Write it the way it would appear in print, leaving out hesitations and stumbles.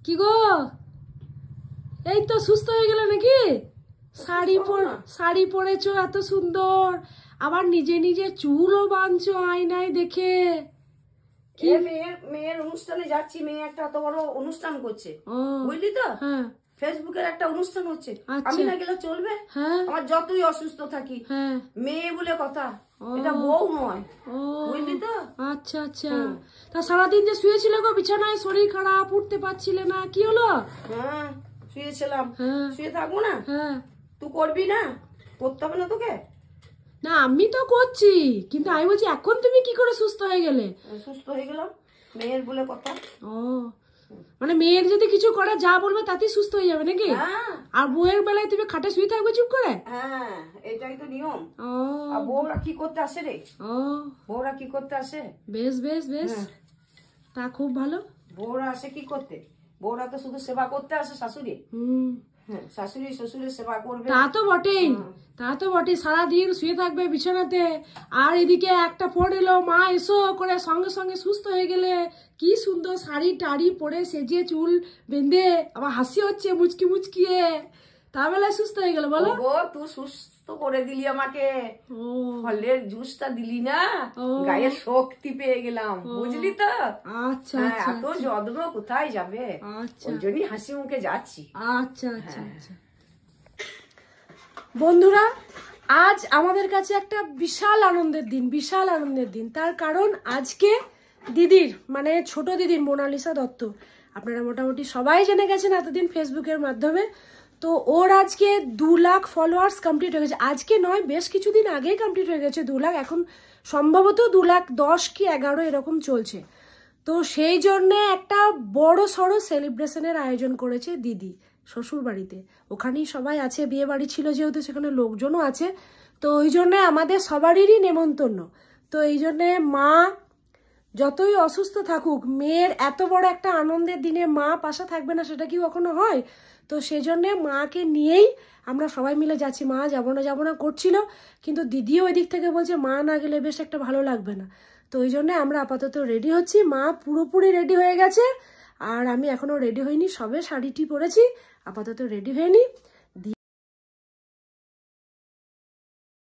কি গো, এই তো সুস্থ হয়ে গেল নাকি? শাড়ি পরেছো এত সুন্দর, আবার নিজে নিজে চুলও বাঁধছো আয়নায় দেখে। কি মেয়ের অনুষ্ঠানে যাচ্ছি, মেয়ে একটা এত বড় অনুষ্ঠান করছে, বুঝলি তো? হ্যাঁ, ফেসবুকের একটা অনুষ্ঠান হচ্ছে, আমি না গেলে চলবে? আমার যতই অসুস্থ থাকি, মেয়ে বলে কথা, এটা বউ নয়, বুঝলি তো? আচ্ছা আচ্ছা, তা সারাদিন যে শুয়েছিলে গো বিছানায়, শরীর খারাপ, উঠতে পারছিলে না, কি হলো? হ্যাঁ শুয়েছিলাম, শুয়ে থাকবো না? তুই করবি না? করতে হবে না তোকে? না আমি তো করছি, কিন্তু আমি বলছি এখন তুমি কি করে সুস্থ হয়ে গেলে? সুস্থ হয়ে গেলাম, মেয়ের বলে কথা। ও মানে মেয়ের যদি কিছু করে যা বলবে তাতেই সুস্থ হয়ে যাবে নাকি? আর বউয়ের বেলায় তুমি খাটে শুয়ে থাকবে চুপ করে? হ্যাঁ এটাই তো নিয়ম। আর বউরা কি করতে আসে রে? বউরা কি করতে আসে? বেশ বেশ বেশ, তা খুব ভালো। বউরা আসে কি করতে? বউরা তো শুধু সেবা করতে আসে শাশুড়ি। শাশুড়ি শ্বশুরের সেবা করবে। তা তো বটেই, তা তো বটেই, সারাদিন শুয়ে থাকবে বিছানাতে, আর এদিকে একটা ফোন এলো, মা এসো করে, সঙ্গে সঙ্গে সুস্থ হয়ে গেলে। কি সুন্দর শাড়ি টাড়ি পরে সেজে চুল বেঁধে, আবার হাসি হচ্ছে মুচকি মুচকিয়ে, তা বেলায় সুস্থ হয়ে গেল। বলো তুই সুস্থ করে দিলি আমাকে, ফলের জুসটা দিলি না, গায়ে শক্তি পেয়ে গেলাম, বুঝলি তো? আচ্ছা এত যত্ন কোথায় যাবে, ওই জন্যই হাসি মুখে যাচ্ছি। আচ্ছা আচ্ছা আচ্ছা। বন্ধুরা, আজ আমাদের কাছে একটা বিশাল আনন্দের দিন, বিশাল আনন্দের দিন। তার কারণ আজকে দিদির, মানে ছোট দিদির, মোনালিসা দত্ত, আপনারা মোটামুটি সবাই জেনে গেছেন এতদিন ফেসবুকের মাধ্যমে, তো ওর আজকে 2 লাখ ফলোয়ার্স কমপ্লিট হয়ে গেছে। আজকে নয়, বেশ কিছুদিন আগেই কমপ্লিট হয়ে গেছে 2 লাখ, এখন সম্ভবত 2,10,000 কি 11 এরকম চলছে। তো সেই জন্যে একটা বড় সড়ো সেলিব্রেশনের আয়োজন করেছে দিদি শ্বশুর বাড়িতে। ওখানেই সবাই আছে, বিয়ে বাড়ি ছিল যেহেতু, সেখানে লোকজনও আছে, তো ওই জন্যে আমাদের সবারই নেমন্তন্ন। তো এই জন্যে মা যতই অসুস্থ থাকুক, মেয়ের এত বড় একটা আনন্দের দিনে মা পাশে থাকবে না, সেটা কি কখনো হয়? তো সেজন্যে মাকে নিয়েই আমরা সবাই মিলে যাচ্ছি। মা যাবো না করছিল, কিন্তু দিদিও ওই দিক থেকে বলছে মা না গেলে বেশ একটা ভালো লাগবে না। তো ওই জন্য আমরা আপাতত রেডি হচ্ছি, মা পুরোপুরি রেডি হয়ে গেছে, আর আমি এখনো রেডি হইনি, সবে শাড়িটি পরেছি, আপাতত রেডি হয়নি।